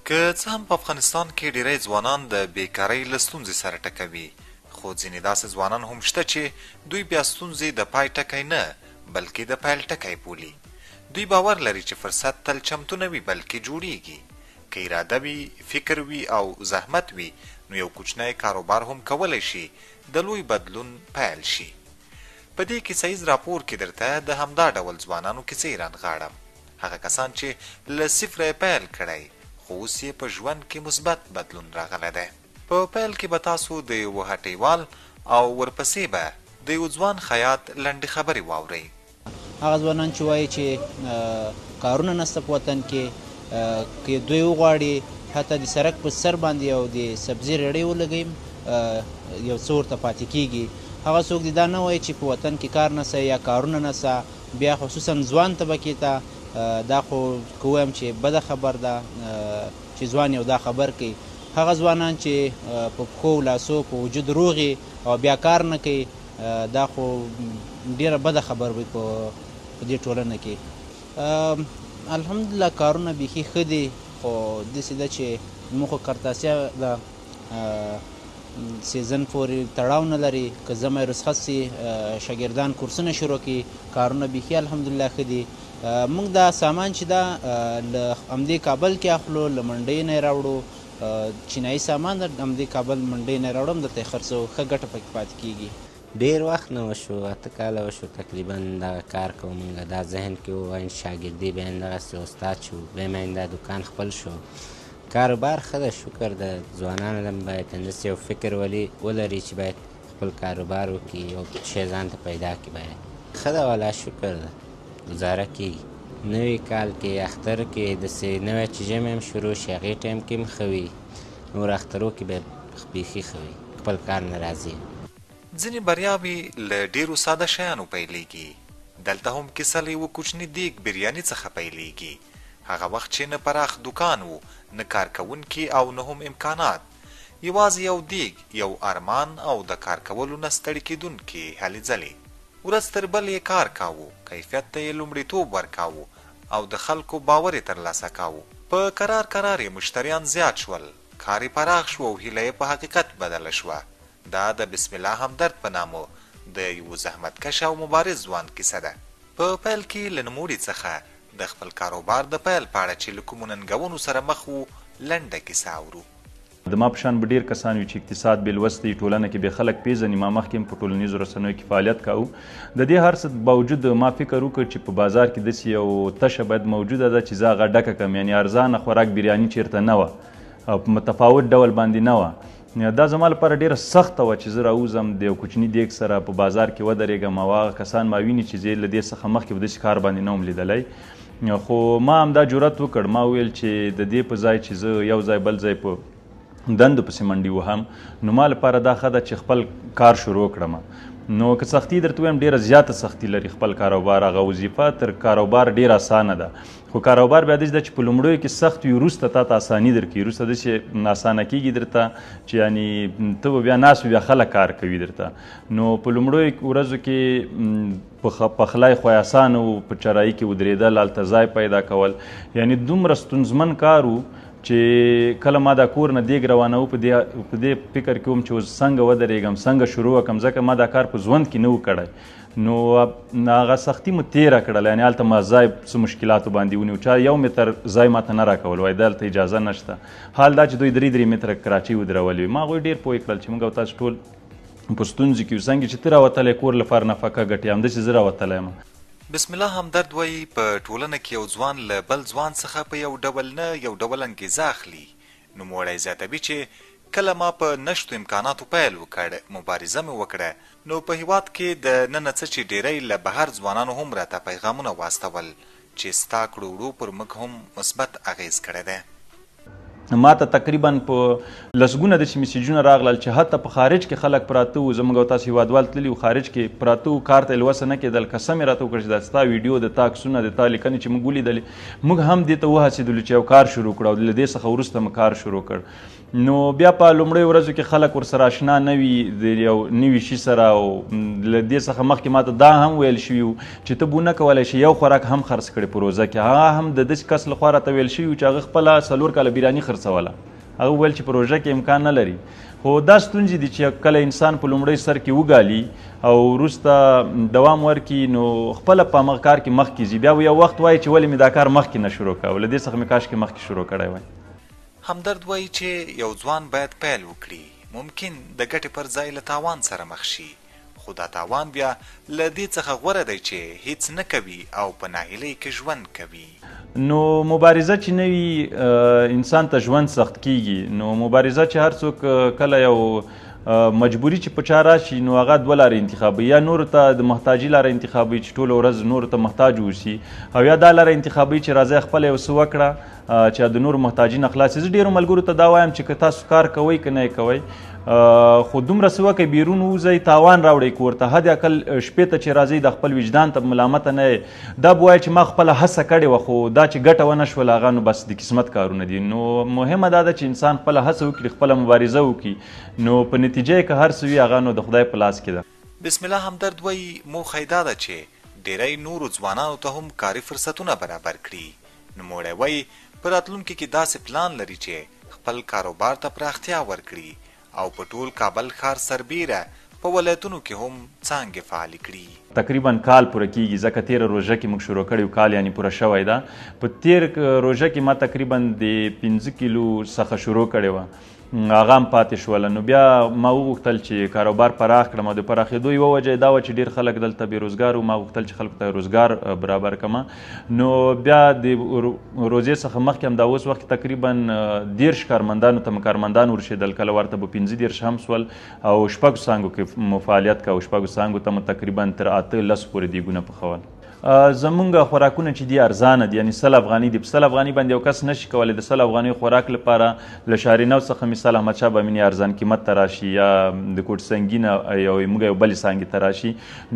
که څه هم په افغانستان کې ډیری ځوانان د بیکارۍ له ستونزې سره ټکوي، خو ځینې داسې ځوانان هم شته چې دوی بیا ستونزې د پای ټکی نه بلکې د پیل ټکی بولي. دوی باور لري چې فرصت تل چمتو نه وي بلکې جوړیږي. که اراده وي، فکر وي او زحمت وي، نو یو کوچنی کاروبار هم کولی شي د لوی بدلون پیل شي. په دې کیسیز راپور کې درته د همدا ډول ځوانانو کیسې رانغاړم. هغه کسان چې له صفره پیل کړی خو اوس یې په ژوند کې مثبت بدلون راغلی دی. په پیل کې به تاسو د یوه هټیوال او ورپسې به د یو ځوان خیاط لنډې خبرې واورئ. هغه ځوانان چې وایي چې کارونه نشته په وطن کې، که دوی وغواړي حتی د سړک په سر باندې یو د سبزي ریړۍ ولګویم یو څه ورته پاتې کېږي. هغه څوک دې دا نه وایي چې په وطن کې کار نشته یا کارونه نشته، بیا خصوصا ځوان طبقې ته دا خو که ووایم چې بده خبر ده چې ځوان یو دا خبر کوي. هغه ځوانان چې په پښو و لاسو په وجود روغي او بیا کار نه کوي، دا خو ډیره بده خبر وي په دې ټولنه کې. الحمدلله کارونه بیخي ښه دي، خو داسې ده چې موږ خو کرتاسیا د سیزن پورې تړاو نه لري. که ژمی رخصت سي شاګردان کورسونه شروع کړي، کارونه بیخي الحمدلله ښه دي. موږ دا سامان چې دا له همدې کابل کې اخلو، له منډۍ نه یې راوړو، چینایي سامان د همدې کابل منډۍ نه یې راوړم، درته یې خرڅوو، ښه ګټه پکې پاتې کېږي. ډېر وخت نه وشو، 8 کاله وشو تقریبا دغه کار کوو. موږ دا ذهن کې وو این شاګردي بیا دغسې استاد شو، بیا مې دا دکان خپل شو. کاروبار ښه ده، شکر ده. ځوانانو هم باید همداسې یو فکر ولري چې باید خپل کاروبار وکړي، یو شی ځان ته پیدا کړي. باید ښه ده، والا شکر ده، ګزاره کېږي. نوي کال کې اختر کې داسې نوی چې ژمی هم شروع شي، هغې ټایم کې هم ښه وي. نور اخترو کې بیا بیخي ښه وي، خپل کار نه راځي. ځینې بریاوې له ډیرو ساده شیانو پیلیږي. دلته هم کیسه له یوه کوچني دیګ بریاني څخه پیلیږي. هغه وخت چې نه پراخ دکان و، نه کارکوونکي او نه هم امکانات، یوازې یو دیګ، یو ارمان او د کار کولو نه ستړي کېدونکي هلې ځلې. ورځ تر بل یې کار کاوه، کیفیت ته یې لومړیتوب ورکاوه او د خلکو باور یې ترلاسه کاوه. په کرار یې مشتریان زیات شول، کار یې پراخ شو او هیله یې په حقیقت بدله شوه. دا د بسم الله همدرد په نامو د یو زحمتکش او مبارز ځوان کیسه ده. په پیل کې له نوموړي څخه د خپل کاروبار د پیل په اړه چې له کومو ننګونو سره مخ وو لنډه کیسه اورو. د ما په شان به ډېر کسان وي چې اقتصاد بې لوستی، ټولنه کې بې خلک پېژني. ما مخکې هم په ټولنیزو رسنیو کې فعالیت کاوه. د دې هر څه باوجود ما فکر وکړ چې په بازار کې داسې یو تشه باید موجوده ده چې زه هغه ډکه کړم. یعنې ارزانه خوراک بریاني چېرته نه وه او په متفاوت ډول باندې نه وه. دا زما لپاره ډیره سخته وه چې زه راوځم د یو کوچني دیګ سره په بازار کې ودرېږم او هغه کسان ما ویني چې زه له دې څخه مخکې په داسې کار باندې نه وم لیدلی. خو ما همدا جرأت وکړ، ما وویل چې د دې په ځای چې زه یو ځای بل ځای په دندو پسې منډې وهم، نو ما لپاره دا ښه ده چې خپل کار شروع کړم. نو که سختي درته ووایم ډېره زیاته سختي لري خپل کاروبار. هغه وظیفه تر کاروبار ډېره اسانه ده، خو کاروبار بیا داسې ده چې په لومړیو کې سخت وي، وروسته تا ته اساني درکوي. وروسته داسې اسانه کېږي درته چې یعنې ته به بیا ناست وي، بیا خلک کار کوي درته. نو په لومړیو ورځو کې پخلی خو یې اسانه و، په چرایي کې ودرېدل، هلته ځای پیدا کول، یعنې دومره ستونزمن کار و چې کله ما دا کور نه دیګ روانوه په دې فکر کې وم چې اوس څنګه ودرېږم، څنګه شروع وکړم، ځکه ما دا کار په ژوند کې نه و کړی. نو هغه سختي مو تېره کړله، یعنې هلته ما ځای څه مشکلاتو باندې ونیو. چا 1 متر ځای ماته نه راکول، وایي دلته اجازه نشته. حال دا چې دوی 3 متره کراچۍ ودرولې وي. ما هغوی ډېر پوه کړل چې موږ او تاسو ټول په ستونزو کې یو. څنګه چې ته راوتلی کور لپاره نفقه ګټې، همداسې زه راوتلی یم. بسم الله همدرد وایي په ټولنه کې یو ځوان له بل ځوان څخه په یو ډول نه یو ډول انګیزه اخلي. نوموړی زیاتوي چې کله ما په نشتو امکاناتو پیل وکړ، مبارزه مې وکړه، نو په هیواد کې د ننه څه چې ډیری له بهر ځوانانو هم راته پیغامونه واستول چې ستا کړو وړو پر موږ هم مثبت اغیز کړی دی. ما ته تقریبا په لسګونه داسې میسیجونه راغلل چې حتی په خارج کې خلک پراته وو. زموږ او تاسو هیوادوال تللي وو خارج کې پراته وو، کار ته یې لوسه نه کېدل. قسم یې راته وکړ چې دا ستا ویډیو، د تا عکسونه، د تا لیکنې چې موږ ولیدلې، موږ هم دې ته وهڅېدلو چې یو کار شروع کړو او له دې څخه وروسته مو کار شروع کړ. نو بیا په لومړیو ورځو کې خلک ورسره اشنا نه وي د یو نوي شي سره، او له دې څخه مخکې ماته دا هم ویل شوي وو چې ته به ونه کولی شې یو خوراک هم خرڅ کړې په روزه کې. هغه هم د داسې کس لخوا راته ویل شوي وو چې هغه خپله 4 کاله بریاني خرڅ خرڅوله. هغه وویل چې پروژه کې امکان نه لري. خو دا ستونزې دي چې کله انسان په لومړي سر کې وګالي او وروسته دوام ورکړي نو خپله په همغه کار کې مخکې ځي. بیا یو وخت وایي چې ولې مې دا کار مخکې نه شروع کړی، له دې څخه مې کاشکې مخکې شروع کړی وای. همدرد وایي چې یو ځوان باید پیل وکړي. ممکن د ګټې پر ځای له تاوان سره مخ شي، خو دا تاوان بیا له دې څخه غوره دی چې هیڅ نه کوي او په ناهیلۍ کې ژوند کوي. نو مبارزه چې نه وي انسان ته ژوند سخت کیږي. نو مبارزه چې هر څوک کله یو مجبوري چې په چا راشي نو هغه دوه لارې انتخابوي، یا نورو ته د محتاجي لاره انتخابوي چې ټوله ورځ نورو ته محتاج اوسي، او یا دا لاره انتخابوي چې راځئ خپله یو څه وکړه چې د نورو محتاجي نه خلاص. زه ډېرو ملګرو ته دا وایم چې که تاسو کار کوئ که نه یې کوئ خو دومره څه وکئ بیرون ووځئ، تاوان راوړئ کور ته. حد اقل شپې ته چې راځئ د خپل وجدان ته ملامته نه یې. دا به وایي چې ما خپله هڅه کړې وه خو دا چې ګټه ونه شوله هغه نو بس د قسمت کارونه دي. نو مهمه دا ده چې انسان خپله هڅه وکړي، خپله مبارزه وکړي، نو په نتیجه یې که هر څه وي هغه نو د خدای په لاس کې ده. بسم الله همدرد وایي موخه یې دا ده چې ډیری نورو ځوانانو ته هم کاري فرصتونه برابر کړي. نوموړی وایي په راتلونکي کې داسې پلان لري چې خپل کاروبار ته پراختیا ورکړي او په ټول کابل ښار سربیره په ولایتونو کې هم څانګې فعالې کړي. تقریبا کال پوره کیږي ځکه تیره روژه کې موږ شروع کړی کال یعنی پوره شوی ده. په تیر روژه کې ما تقریبا د 5 کیلو څخه شروع کړې وه، هغه هم پاتې شوله. نو بیا ما وغوښتل چې کاروبار پراخ کړم او د پراخېدو یوه وجه یې دا وه چې ډېر خلک دلته بېروزګار وو. ما غوښتل چې خلکو ته روزګار برابر کړم. نو بیا د روزې څخه مخکې هم دا اوس وخت تقریبا 10 کارمندانو ته کارمندان ورسېدل، کله ورته به 15 هم سول او شپږو څانګو کې مو فعالیت کوو. شپږو څانګو ته مو تقریبا تر 8-10 پورې دیګونه پخول. زمونږ خوراکونه چې دي ارزانه دي، یعنی 100 افغاني دي. په 100 افغاني باندې یو کس نشي کولی د 100 افغانیو خوراک لپاره له شارینو څخه مثال احمدشاه بامیني ارزان قیمت ته راشي یا د کوټ سنګي نه موږ یو بلې څانګې ته راشي.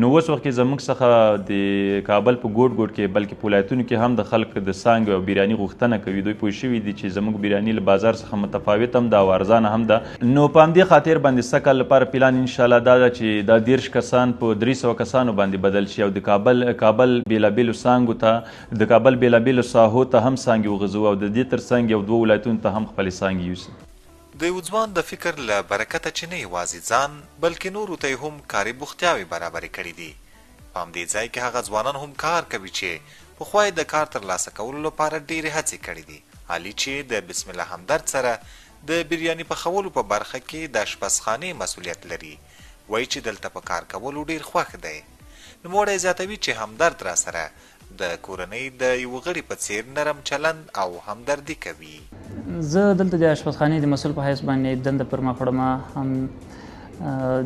نو اوس وخت کې زموږ څخه د کابل په ګوټ ګوټ کې بلکې په ولایتونو کې هم د خلک د څانګې او بریاني غوښتنه کوي. دوی پوه شوي دي چې زموږ بریاني له بازار څخه متفاوت هم ده او ارزانه هم ده. نو په همدې خاطر باندې سږ کال لپاره پلان انشاءالله دا ده چې دا 10 کسان په 300 کسانو باندې بدل شي او د کابل بېلابېلو څانګو ته د کابل بېلابېلو ساحو ته هم څانګې وغځو او د دې تر څنګ یو 2 ولایتونو ته هم خپلې څانګې یوسي. د یو ځوان د فکر له برکته چې نه یوازې ځان بلکې نورو ته یې هم کاري بوختیاوې برابرې کړي دي. په همدې ځای کې هغه ځوانان هم کار کوي چې پخوا یې د کار ترلاسه کولو لپاره ډېرې هڅې کړي دي. علي چې د بسم الله همدرد سره د بریاني پخولو په برخه کې د اشپزخانې مسؤلیت لري، وایي چې دلته په کار کولو ډېر خوښ دی. نوموړی زیاتوي چې همدرد را سره د کورنۍ د یو غړي په څیر نرم چلند او همدردي کوي. زه دلته د اشپزخانې د مسؤل په حیث باندې دنده پر مخ وړم. هم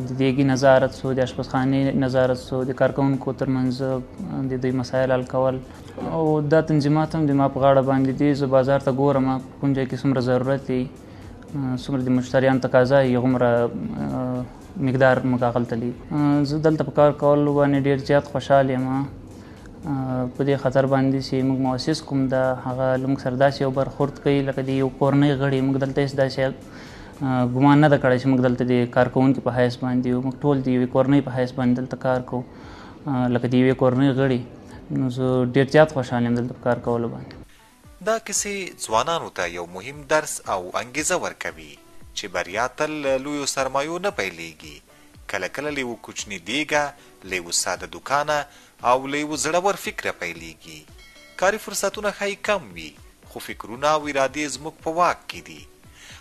د دیګي نظارت سو، د اشپزخانې نظارت سو، د کارکوونکو ترمنځ د دوی مسایل حل کول او دا تنظیمات هم د ما په غاړه باندې دي. زه بازار ته ګورم کوم ځای کې څومره ضرورت دی، څومره د مشتریانو تقاضا یې هغومره مقدار موږ هغلته لي. زه دلته په کار کولو باندې ډېر زیات خوشحال یم. په دې خاطر باندې چې موږ مؤسس کوم دا هغه موږ سره داسې یو برخورد کوي لکه د یو کورنۍ غړي. موږ دلته هېڅ داسې ګمان نه ده کړی چې موږ دلته د کارکوونکي په حیث باندې یو، موږ ټول د یوې کورنۍ په حیث باندې دلته کار کوو لکه د یوې کورنۍ غړي. نو زه ډېر زیات خوشحال یم دلته په کار کولو باندې. دا کیسې ځوانانو ته یو مهم درس او انګیزه ورکوي چې بریا تل له لویو سرمایو نه پیلېږي. کله کله له یوه کوچني دیګه، له یوه ساده دوکانه او له یوه زړور فکره پیلېږي. کاري فرصتونه ښایي کم وي خو فکرونه او ارادې زموږ په واک کې دي.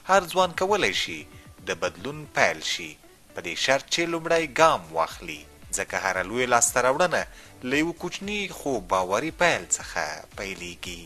هر ځوان کولی شي د بدلون پیل شي په دې شرط چې لومړی ګام واخلي، ځکه هره لویه لاسته راوړنه له یوه کوچني خو باوري پیل څخه پیلېږي.